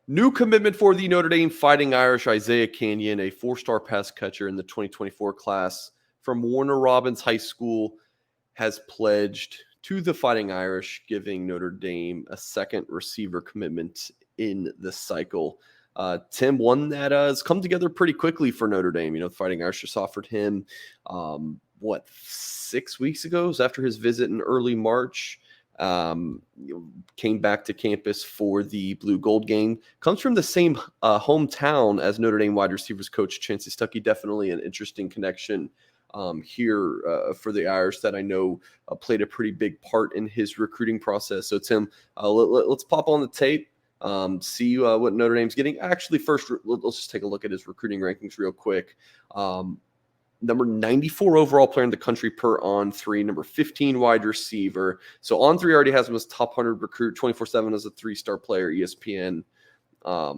New commitment for the Notre Dame Fighting Irish, Isiah Canion, a four-star pass catcher in the 2024 class from Warner Robins High School, has pledged to the Fighting Irish, giving Notre Dame a second receiver commitment in the cycle. Tim, one that has come together pretty quickly for Notre Dame. The Fighting Irish just offered him, 6 weeks ago? It was after his visit in early March. Came back to campus for the Blue Gold game. Comes from the same hometown as Notre Dame wide receivers coach Chancey Stuckey. Definitely an interesting connection here for the Irish that I know played a pretty big part in his recruiting process. So Tim, let's pop on the tape, see what Notre Dame's getting. Actually, first, let's just take a look at his recruiting rankings real quick. Number 94 overall player in the country per On3, number 15 wide receiver. So On3 already has him as top 100 recruit, 24/7 as a 3-star player. ESPN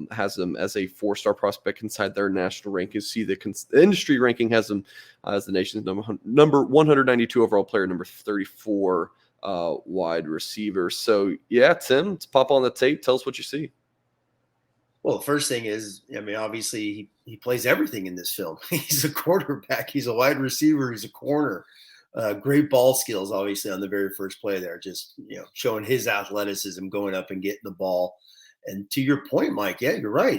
has him as a 4-star prospect inside their national rankings. See the industry ranking has him as the nation's number 192 overall player, number 34 wide receiver. So yeah, Tim, let's pop on the tape. Tell us what you see. Well, the first thing is, obviously he plays everything in this film. He's a quarterback. He's a wide receiver. He's a corner. Great ball skills, obviously, on the very first play there. Just, showing his athleticism, going up and getting the ball. And to your point, Mike, yeah, you're right.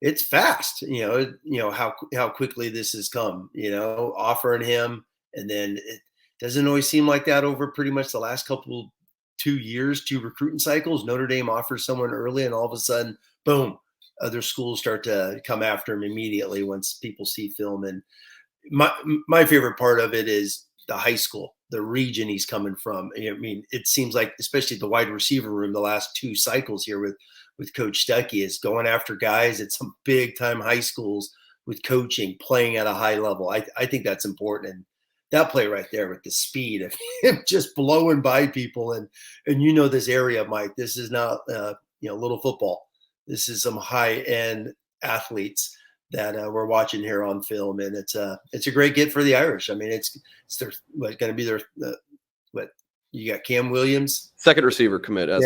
It's fast. How quickly this has come. Offering him, and then it doesn't always seem like that over pretty much the last 2 years, 2 recruiting cycles. Notre Dame offers someone early, and all of a sudden, boom, other schools start to come after him immediately once people see film. And my favorite part of it is the high school, the region he's coming from. It seems like, especially the wide receiver room, the last 2 cycles here with Coach Stuckey is going after guys at some big time high schools with coaching, playing at a high level. I think that's important. And that play right there with the speed of him just blowing by people. And this area, Mike, this is not, little football. This is some high-end athletes that we're watching here on film, and it's a great get for the Irish. It's going to be their you got Cam Williams, second receiver commit. Yeah,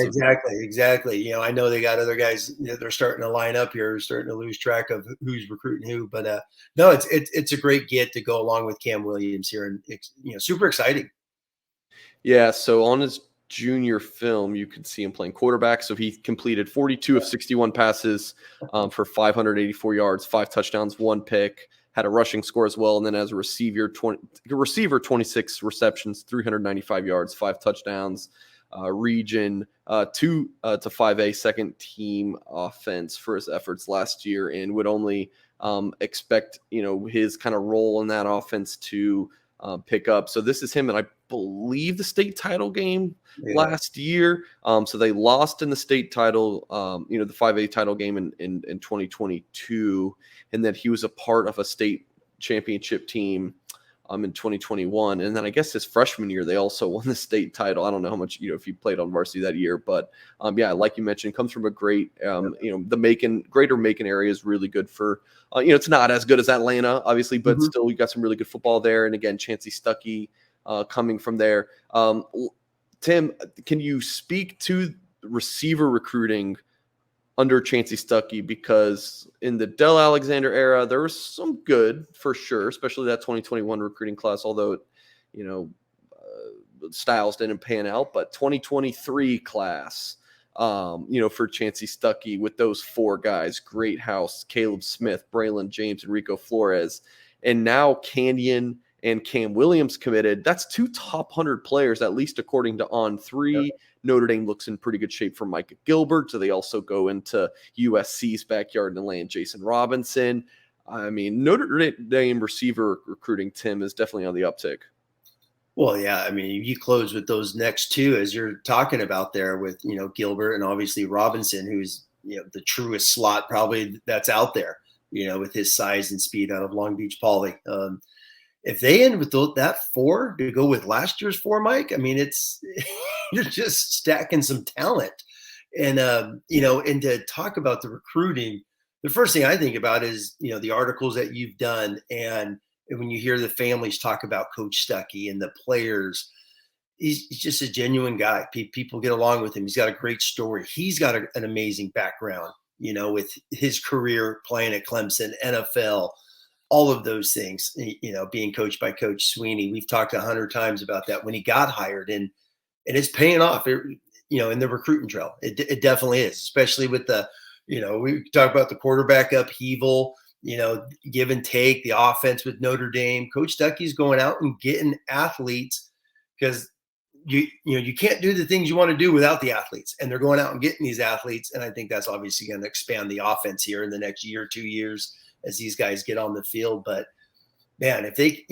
exactly. I know they got other guys. They're starting to line up here, starting to lose track of who's recruiting who. But no, it's a great get to go along with Cam Williams here, and super exciting. Yeah. So on his junior film, you could see him playing quarterback. So he completed 42 of 61 passes for 584 yards, 5 touchdowns, 1 pick, had a rushing score as well. And then as a receiver, 26 receptions, 395 yards, 5 touchdowns, region 2 to 5A second team offense for his efforts last year, and would only expect, his kind of role in that offense to pick up. So this is him, and I believe the state title game last year. So they lost in the state title, the 5A title game in 2022, and that he was a part of a state championship team in 2021. And then I guess his freshman year, they also won the state title. I don't know how much, if he played on varsity that year, but yeah, like you mentioned, comes from a great, the greater Macon area is really good for, it's not as good as Atlanta, obviously, but still, you got some really good football there. And again, Chancey Stuckey coming from there. Tim, can you speak to receiver recruiting under Chancey Stuckey? Because in the Del Alexander era, there was some good for sure, especially that 2021 recruiting class, although, styles didn't pan out. But 2023 class, for Chancey Stuckey with those 4 guys, Greathouse, Caleb Smith, Braylon James, and Rico Flores, and now Canion and Cam Williams committed. That's 2 top 100 players, at least according to On3. Yep. Notre Dame looks in pretty good shape for Micah Gilbert. So they also go into USC's backyard and land Jason Robinson. Notre Dame receiver recruiting, Tim, is definitely on the uptick. Well, yeah, you close with those next 2, as you're talking about there with, Gilbert and obviously Robinson, who's, the truest slot probably that's out there, with his size and speed out of Long Beach Poly. If they end with that 4 to go with last year's 4, Mike, it's you're just stacking some talent. And, and to talk about the recruiting, the first thing I think about is, the articles that you've done. And when you hear the families talk about Coach Stuckey and the players, he's just a genuine guy. People get along with him. He's got a great story. He's got an amazing background with his career playing at Clemson, NFL, all of those things, being coached by Coach Sweeney. We've talked 100 times about that when he got hired, and it's paying off, in the recruiting trail. It definitely is, especially with the, we talk about the quarterback upheaval, give and take, the offense with Notre Dame. Coach Ducky's going out and getting athletes because you can't do the things you want to do without the athletes, and they're going out and getting these athletes. And I think that's obviously going to expand the offense here in the next year, 2 years as these guys get on the field. But man, if they,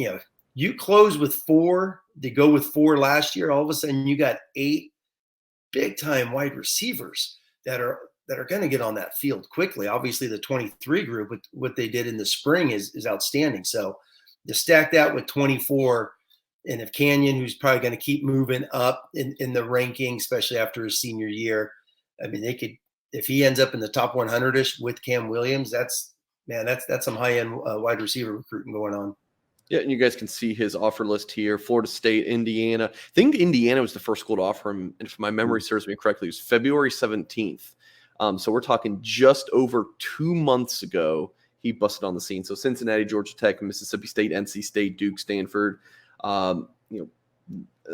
you close with 4, they go with 4 last year, all of a sudden you got 8 big time wide receivers that are going to get on that field quickly. Obviously the 23 group with what they did in the spring is outstanding. So to stack that with 24, and if Canion, who's probably going to keep moving up in the ranking, especially after his senior year, I mean, they could, if he ends up in the top 100-ish with Cam Williams, that's some high-end wide receiver recruiting going on. Yeah, and you guys can see his offer list here. Florida State, Indiana. I think Indiana was the first school to offer him, and if my memory serves me correctly, it was February 17th. So we're talking just over 2 months ago, he busted on the scene. So Cincinnati, Georgia Tech, Mississippi State, NC State, Duke, Stanford.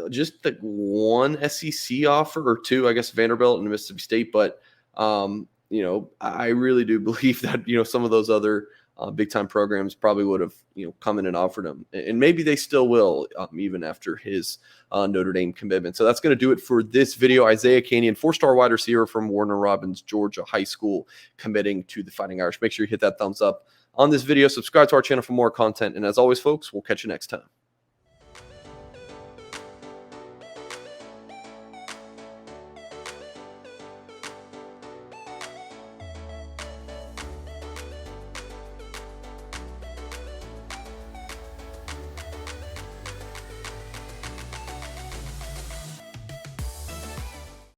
Just like 1 SEC offer, or 2, I guess, Vanderbilt and Mississippi State. But, I really do believe that, some of those other big-time programs probably would have, come in and offered him. And maybe they still will, even after his Notre Dame commitment. So that's going to do it for this video. Isiah Canion, 4-star wide receiver from Warner Robins, Georgia High School, committing to the Fighting Irish. Make sure you hit that thumbs up on this video. Subscribe to our channel for more content. And as always, folks, we'll catch you next time.